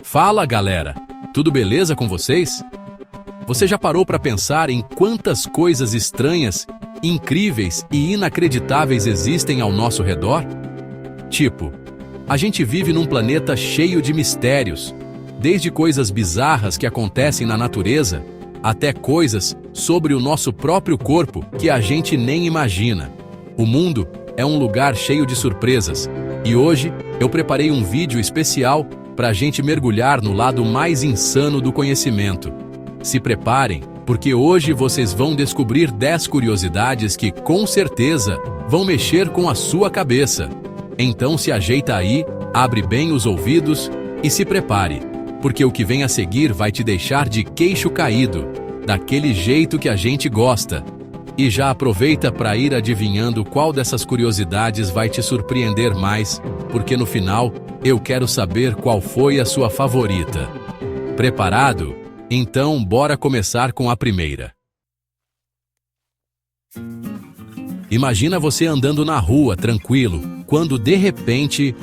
Fala, galera! Tudo beleza com vocês? Você já parou para pensar em quantas coisas estranhas, incríveis e inacreditáveis existem ao nosso redor? Tipo, a gente vive num planeta cheio de mistérios, desde coisas bizarras que acontecem na natureza, até coisas sobre o nosso próprio corpo que a gente nem imagina. O mundo é um lugar cheio de surpresas, e hoje eu preparei um vídeo especial para a gente mergulhar no lado mais insano do conhecimento. Se preparem, porque hoje vocês vão descobrir 10 curiosidades que, com certeza, vão mexer com a sua cabeça. Então se ajeita aí, abre bem os ouvidos e se prepare, porque o que vem a seguir vai te deixar de queixo caído, daquele jeito que a gente gosta. E já aproveita para ir adivinhando qual dessas curiosidades vai te surpreender mais, porque no final eu quero saber qual foi a sua favorita. Preparado? Então bora começar com a primeira. Imagina você andando na rua, tranquilo, quando de repente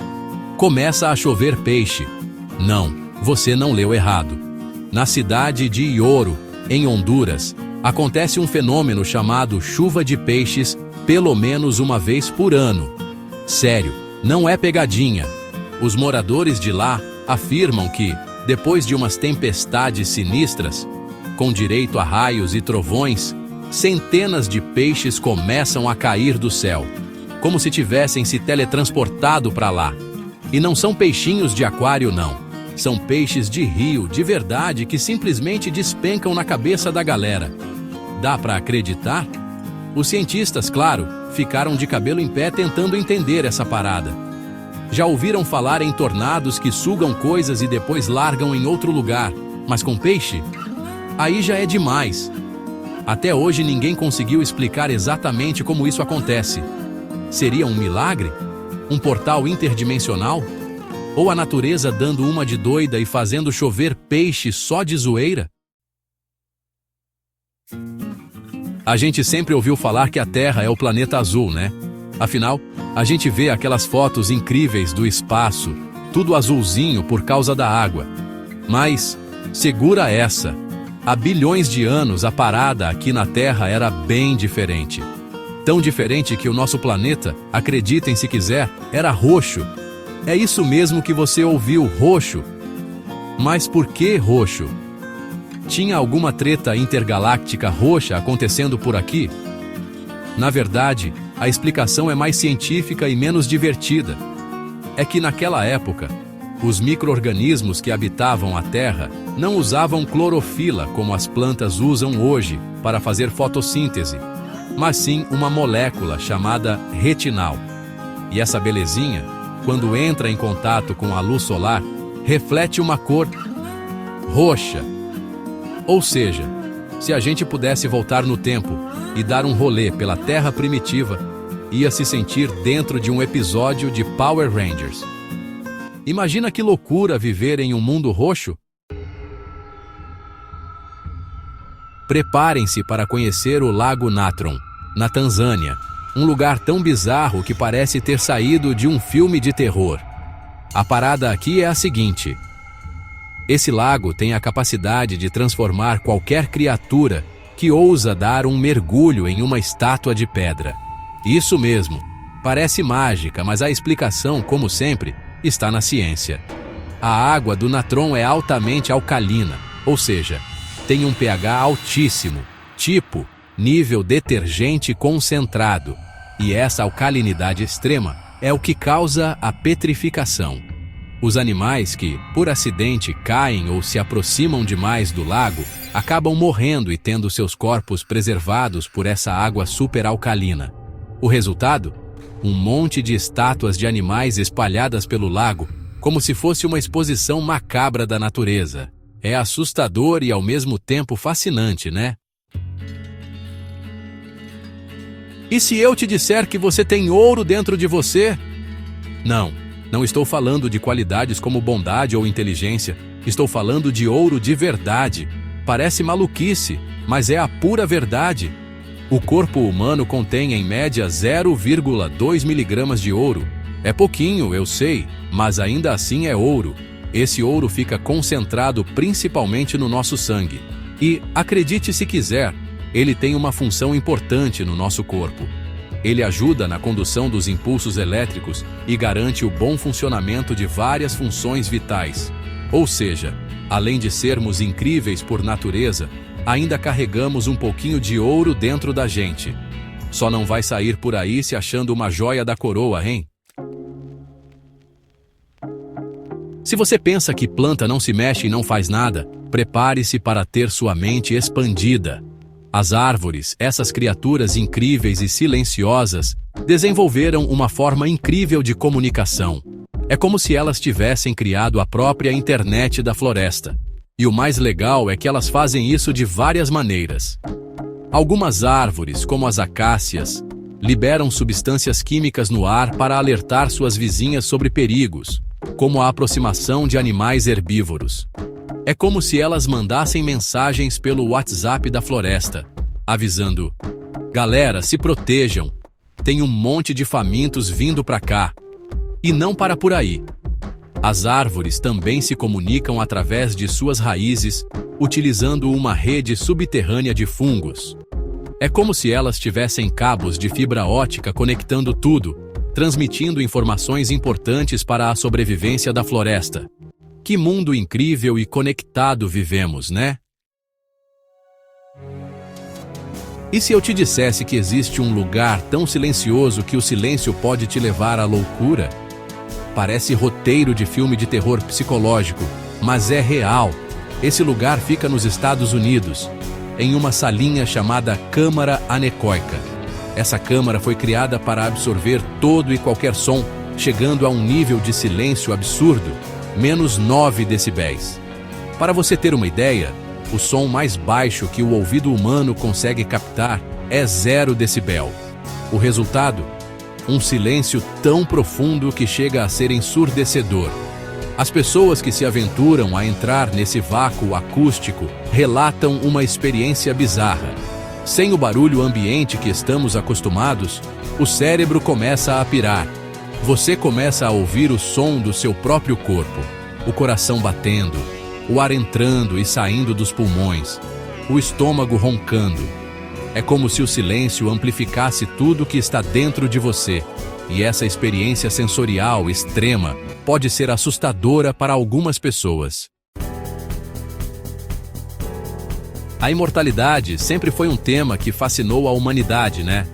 começa a chover peixe. Não, você não leu errado. Na cidade de Ioro, em Honduras, acontece um fenômeno chamado chuva de peixes pelo menos uma vez por ano. Sério, não é pegadinha. Os moradores de lá afirmam que, depois de umas tempestades sinistras, com direito a raios e trovões, centenas de peixes começam a cair do céu, como se tivessem se teletransportado para lá. E não são peixinhos de aquário, não. São peixes de rio, de verdade, que simplesmente despencam na cabeça da galera. Dá para acreditar? Os cientistas, claro, ficaram de cabelo em pé tentando entender essa parada. Já ouviram falar em tornados que sugam coisas e depois largam em outro lugar, mas com peixe? Aí já é demais. Até hoje ninguém conseguiu explicar exatamente como isso acontece. Seria um milagre? Um portal interdimensional? Ou a natureza dando uma de doida e fazendo chover peixe só de zoeira? A gente sempre ouviu falar que a Terra é o planeta azul, né? Afinal, a gente vê aquelas fotos incríveis do espaço, tudo azulzinho por causa da água. Mas, segura essa, há bilhões de anos a parada aqui na Terra era bem diferente. Tão diferente que o nosso planeta, acreditem se quiser, era roxo. É isso mesmo que você ouviu, roxo. Mas por que roxo? Tinha alguma treta intergaláctica roxa acontecendo por aqui? Na verdade, a explicação é mais científica e menos divertida. É que naquela época, os micro-organismos que habitavam a Terra não usavam clorofila como as plantas usam hoje para fazer fotossíntese, mas sim uma molécula chamada retinal. E essa belezinha, quando entra em contato com a luz solar, reflete uma cor roxa. Ou seja, se a gente pudesse voltar no tempo e dar um rolê pela Terra primitiva, ia se sentir dentro de um episódio de Power Rangers. Imagina que loucura viver em um mundo roxo? Preparem-se para conhecer o Lago Natron, na Tanzânia, um lugar tão bizarro que parece ter saído de um filme de terror. A parada aqui é a seguinte: esse lago tem a capacidade de transformar qualquer criatura que ousa dar um mergulho em uma estátua de pedra. Isso mesmo, parece mágica, mas a explicação, como sempre, está na ciência. A água do Natron é altamente alcalina, ou seja, tem um pH altíssimo, tipo nível detergente concentrado, e essa alcalinidade extrema é o que causa a petrificação. Os animais que, por acidente, caem ou se aproximam demais do lago, acabam morrendo e tendo seus corpos preservados por essa água superalcalina. O resultado? Um monte de estátuas de animais espalhadas pelo lago, como se fosse uma exposição macabra da natureza. É assustador e ao mesmo tempo fascinante, né? E se eu te disser que você tem ouro dentro de você? Não estou falando de qualidades como bondade ou inteligência. Estou falando de ouro de verdade. Parece maluquice, mas é a pura verdade. O corpo humano contém em média 0,2 miligramas de ouro. É pouquinho, eu sei, mas ainda assim é ouro. Esse ouro fica concentrado principalmente no nosso sangue. E, acredite se quiser, ele tem uma função importante no nosso corpo. Ele ajuda na condução dos impulsos elétricos e garante o bom funcionamento de várias funções vitais. Ou seja, além de sermos incríveis por natureza, ainda carregamos um pouquinho de ouro dentro da gente. Só não vai sair por aí se achando uma joia da coroa, hein? Se você pensa que planta não se mexe e não faz nada, prepare-se para ter sua mente expandida. As árvores, essas criaturas incríveis e silenciosas, desenvolveram uma forma incrível de comunicação. É como se elas tivessem criado a própria internet da floresta. E o mais legal é que elas fazem isso de várias maneiras. Algumas árvores, como as acácias, liberam substâncias químicas no ar para alertar suas vizinhas sobre perigos, como a aproximação de animais herbívoros. É como se elas mandassem mensagens pelo WhatsApp da floresta, avisando: galera, se protejam, tem um monte de famintos vindo pra cá. E não para por aí. As árvores também se comunicam através de suas raízes, utilizando uma rede subterrânea de fungos. É como se elas tivessem cabos de fibra óptica conectando tudo, transmitindo informações importantes para a sobrevivência da floresta. Que mundo incrível e conectado vivemos, né? E se eu te dissesse que existe um lugar tão silencioso que o silêncio pode te levar à loucura? Parece roteiro de filme de terror psicológico, mas é real. Esse lugar fica nos Estados Unidos, em uma salinha chamada Câmara Anecoica. Essa câmara foi criada para absorver todo e qualquer som, chegando a um nível de silêncio absurdo, menos 9 decibéis. Para você ter uma ideia, o som mais baixo que o ouvido humano consegue captar é 0 decibel. O resultado? Um silêncio tão profundo que chega a ser ensurdecedor. As pessoas que se aventuram a entrar nesse vácuo acústico relatam uma experiência bizarra. Sem o barulho ambiente que estamos acostumados, o cérebro começa a pirar. Você começa a ouvir o som do seu próprio corpo, o coração batendo, o ar entrando e saindo dos pulmões, o estômago roncando. É como se o silêncio amplificasse tudo que está dentro de você, e essa experiência sensorial extrema pode ser assustadora para algumas pessoas. A imortalidade sempre foi um tema que fascinou a humanidade, né?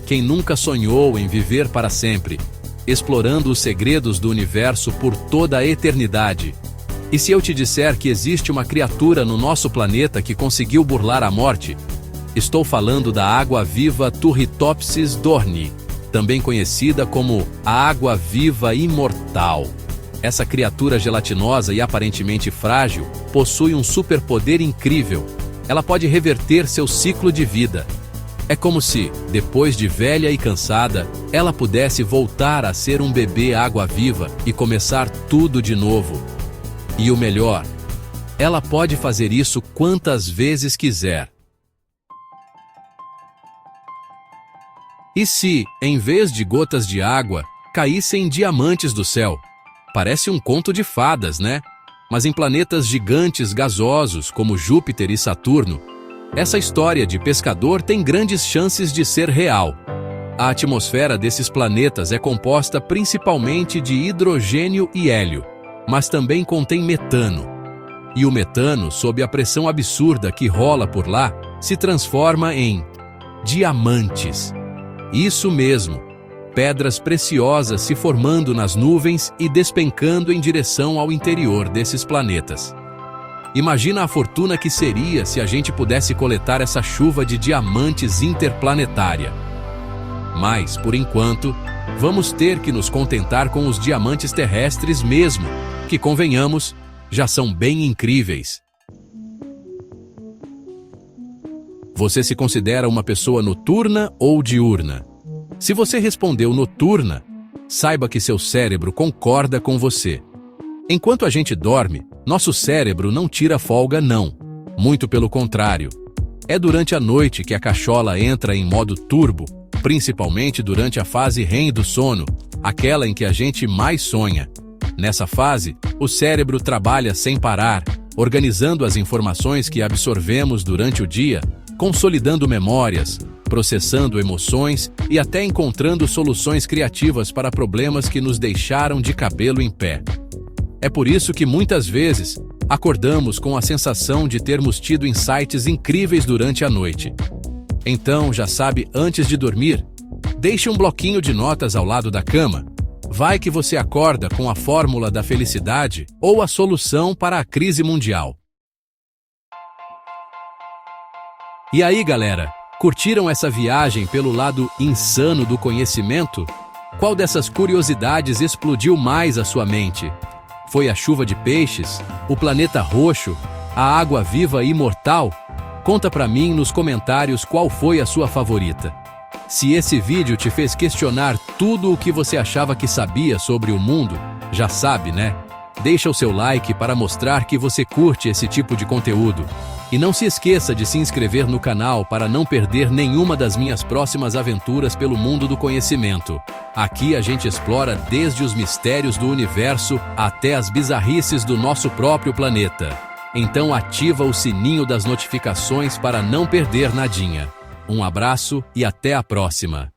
Quem nunca sonhou em viver para sempre, explorando os segredos do universo por toda a eternidade? E se eu te disser que existe uma criatura no nosso planeta que conseguiu burlar a morte? Estou falando da água-viva Turritopsis dohrnii, também conhecida como a água-viva imortal. Essa criatura gelatinosa e aparentemente frágil possui um superpoder incrível. Ela pode reverter seu ciclo de vida. É como se, depois de velha e cansada, ela pudesse voltar a ser um bebê água-viva e começar tudo de novo. E o melhor, ela pode fazer isso quantas vezes quiser. E se, em vez de gotas de água, caíssem diamantes do céu? Parece um conto de fadas, né? Mas em planetas gigantes gasosos como Júpiter e Saturno, essa história de pescador tem grandes chances de ser real. A atmosfera desses planetas é composta principalmente de hidrogênio e hélio, mas também contém metano. E o metano, sob a pressão absurda que rola por lá, se transforma em diamantes. Isso mesmo, pedras preciosas se formando nas nuvens e despencando em direção ao interior desses planetas. Imagina a fortuna que seria se a gente pudesse coletar essa chuva de diamantes interplanetária. Mas, por enquanto, vamos ter que nos contentar com os diamantes terrestres mesmo, que, convenhamos, já são bem incríveis. Você se considera uma pessoa noturna ou diurna? Se você respondeu noturna, saiba que seu cérebro concorda com você. Enquanto a gente dorme, nosso cérebro não tira folga não. Muito pelo contrário. É durante a noite que a cachola entra em modo turbo, principalmente durante a fase REM do sono, aquela em que a gente mais sonha. Nessa fase, o cérebro trabalha sem parar, organizando as informações que absorvemos durante o dia, consolidando memórias, processando emoções e até encontrando soluções criativas para problemas que nos deixaram de cabelo em pé. É por isso que muitas vezes acordamos com a sensação de termos tido insights incríveis durante a noite. Então, já sabe, antes de dormir, deixe um bloquinho de notas ao lado da cama. Vai que você acorda com a fórmula da felicidade ou a solução para a crise mundial. E aí, galera, curtiram essa viagem pelo lado insano do conhecimento? Qual dessas curiosidades explodiu mais a sua mente? Foi a chuva de peixes? O planeta roxo? A água viva e imortal? Conta pra mim nos comentários qual foi a sua favorita. Se esse vídeo te fez questionar tudo o que você achava que sabia sobre o mundo, já sabe, né? Deixa o seu like para mostrar que você curte esse tipo de conteúdo. E não se esqueça de se inscrever no canal para não perder nenhuma das minhas próximas aventuras pelo mundo do conhecimento. Aqui a gente explora desde os mistérios do universo até as bizarrices do nosso próprio planeta. Então ativa o sininho das notificações para não perder nadinha. Um abraço e até a próxima!